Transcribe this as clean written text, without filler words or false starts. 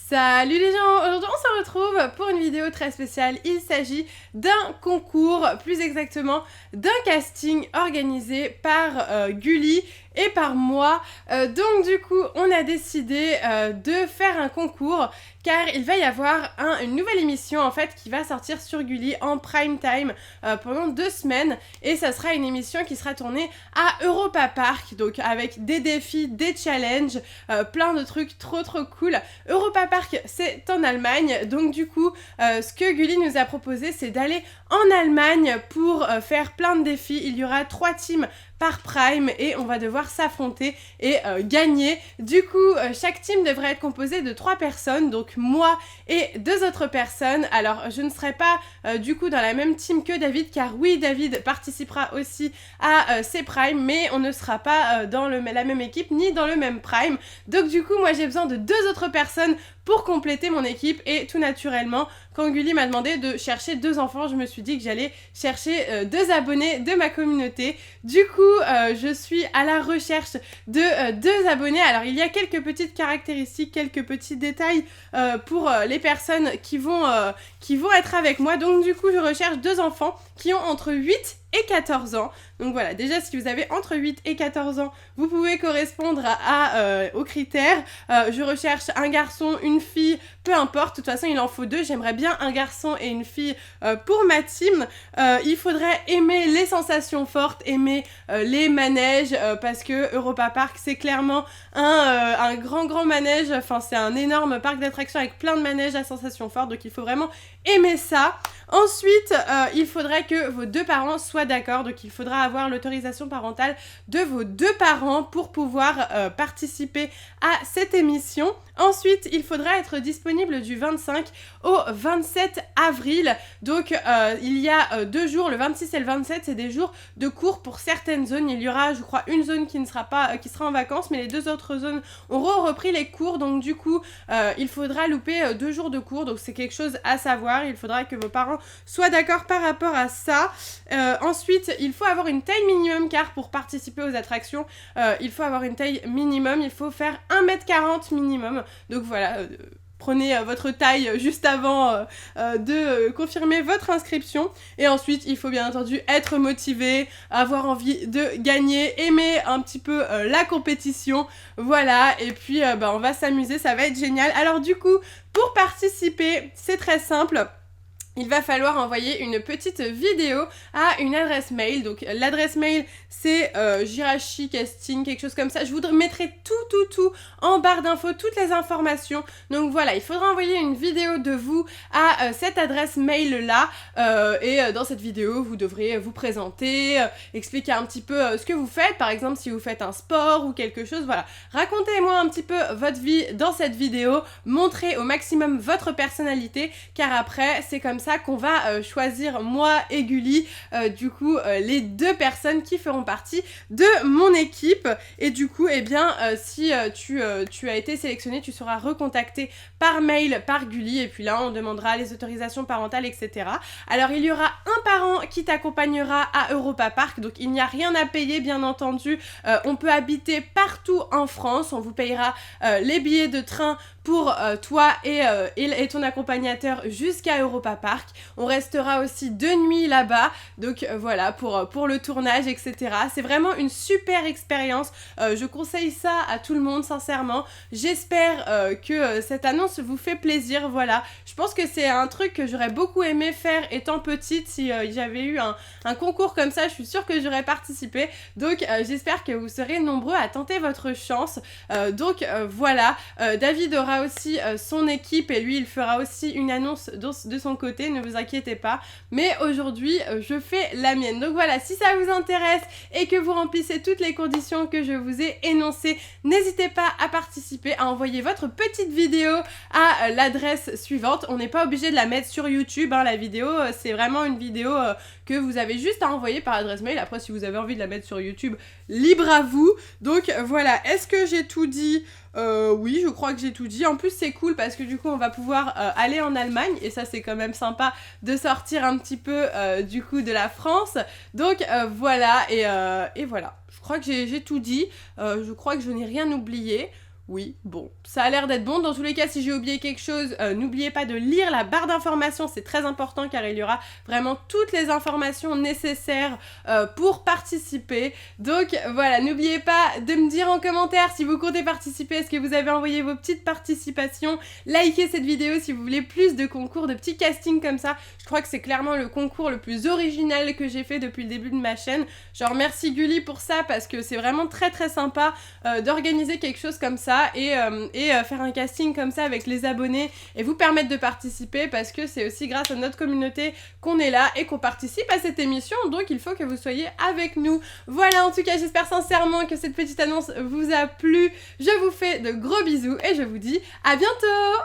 Salut les gens, aujourd'hui on se retrouve pour une vidéo très spéciale. Il s'agit d'un concours, plus exactement d'un casting organisé par Gulli et par moi. Donc du coup on a décidé de faire un concours car il va y avoir une nouvelle émission en fait qui va sortir sur Gulli en prime time pendant 2 semaines et ça sera une émission qui sera tournée à Europa Park, donc avec des défis, des challenges, plein de trucs trop cool. Europa Park c'est en Allemagne, donc du coup ce que Gulli nous a proposé c'est d'aller en Allemagne pour faire plein de défis. Il y aura 3 teams par prime et on va devoir s'affronter et gagner. Du coup chaque team devrait être composé de 3 personnes, donc moi et 2 autres personnes. Alors je ne serai pas du coup dans la même team que David, car oui, David participera aussi à ces primes, mais on ne sera pas dans la même équipe ni dans le même prime. Donc du coup moi j'ai besoin de 2 autres personnes pour compléter mon équipe, et tout naturellement quand Gulli m'a demandé de chercher 2 enfants, je me suis dit que j'allais chercher 2 abonnés de ma communauté. Du coup je suis à la recherche de 2 abonnés. Alors il y a quelques petites caractéristiques, quelques petits détails pour les personnes qui vont être avec moi. Donc du coup je recherche 2 enfants qui ont entre 8 et 14 ans. Donc voilà, déjà si vous avez entre 8 et 14 ans, vous pouvez correspondre aux critères. Je recherche un garçon, une fille, peu importe, de toute façon il en faut 2, j'aimerais bien un garçon et une fille pour ma team. Il faudrait aimer les sensations fortes, aimer les manèges, parce que Europa Park c'est clairement un grand manège, enfin c'est un énorme parc d'attractions avec plein de manèges à sensations fortes, donc il faut vraiment aimer ça. Ensuite, il faudrait que vos 2 parents soient d'accord, donc il faudra avoir l'autorisation parentale de vos 2 parents pour pouvoir participer à cette émission. Ensuite, il faudra être disponible du 25 au 27 avril. Donc, il y a 2 jours, le 26 et le 27, c'est des jours de cours pour certaines zones. Il y aura, je crois, une zone qui sera en vacances, mais les 2 autres zones auront repris les cours. Donc, du coup, il faudra louper 2 jours de cours. Donc, c'est quelque chose à savoir. Il faudra que vos parents soient d'accord par rapport à ça. Ensuite, il faut avoir une taille minimum, car pour participer aux attractions, il faut avoir une taille minimum. Il faut faire 1m40 minimum. Donc voilà, prenez votre taille juste avant de confirmer votre inscription. Et ensuite, il faut bien entendu être motivé, avoir envie de gagner, aimer un petit peu la compétition. Voilà, et puis on va s'amuser, ça va être génial. Alors du coup, pour participer, c'est très simple. Il va falloir envoyer une petite vidéo à une adresse mail. Donc l'adresse mail c'est Jirachi Casting, quelque chose comme ça. Je vous mettrai tout en barre d'infos, toutes les informations. Donc voilà, il faudra envoyer une vidéo de vous à cette adresse mail là. Et dans cette vidéo, vous devrez vous présenter, expliquer un petit peu ce que vous faites. Par exemple, si vous faites un sport ou quelque chose, voilà. Racontez-moi un petit peu votre vie dans cette vidéo. Montrez au maximum votre personnalité, car après, c'est comme ça qu'on va choisir moi et Gulli, du coup les 2 personnes qui feront partie de mon équipe. Et du coup si tu as été sélectionné, tu seras recontacté par mail par Gulli, et puis là on demandera les autorisations parentales, etc. Alors il y aura un parent qui t'accompagnera à Europa Park, donc il n'y a rien à payer bien entendu. On peut habiter partout en France, on vous payera les billets de train pour toi et ton accompagnateur jusqu'à Europa Park. On restera aussi 2 nuits là-bas, donc voilà, pour le tournage, etc. C'est vraiment une super expérience. Je conseille ça à tout le monde, sincèrement. J'espère que cette annonce vous fait plaisir. Voilà, je pense que c'est un truc que j'aurais beaucoup aimé faire étant petite. Si j'avais eu un concours comme ça, je suis sûre que j'aurais participé. Donc j'espère que vous serez nombreux à tenter votre chance. Voilà, David aura aussi son équipe, et lui il fera aussi une annonce de son côté, ne vous inquiétez pas. Mais aujourd'hui je fais la mienne. Donc voilà, si ça vous intéresse et que vous remplissez toutes les conditions que je vous ai énoncées, n'hésitez pas à participer, à envoyer votre petite vidéo à l'adresse suivante. On n'est pas obligé de la mettre sur YouTube, hein, la vidéo, c'est vraiment une vidéo que vous avez juste à envoyer par adresse mail. Après, si vous avez envie de la mettre sur YouTube, libre à vous. Donc voilà, est-ce que j'ai tout dit ? Oui, je crois que j'ai tout dit. En plus, c'est cool parce que du coup, on va pouvoir aller en Allemagne, et ça, c'est quand même sympa de sortir un petit peu du coup de la France. Donc voilà, et voilà. Je crois que j'ai tout dit. Je crois que je n'ai rien oublié. Oui, bon, ça a l'air d'être bon. Dans tous les cas, si j'ai oublié quelque chose, n'oubliez pas de lire la barre d'informations, c'est très important car il y aura vraiment toutes les informations nécessaires pour participer. Donc voilà, n'oubliez pas de me dire en commentaire si vous comptez participer, est-ce que vous avez envoyé vos petites participations, likez cette vidéo si vous voulez plus de concours, de petits castings comme ça. Je crois que c'est clairement le concours le plus original que j'ai fait depuis le début de ma chaîne. Je remercie Gulli pour ça parce que c'est vraiment très très sympa d'organiser quelque chose comme ça et faire un casting comme ça avec les abonnés et vous permettre de participer parce que c'est aussi grâce à notre communauté qu'on est là et qu'on participe à cette émission, donc il faut que vous soyez avec nous. Voilà, en tout cas j'espère sincèrement que cette petite annonce vous a plu, je vous fais de gros bisous et je vous dis à bientôt.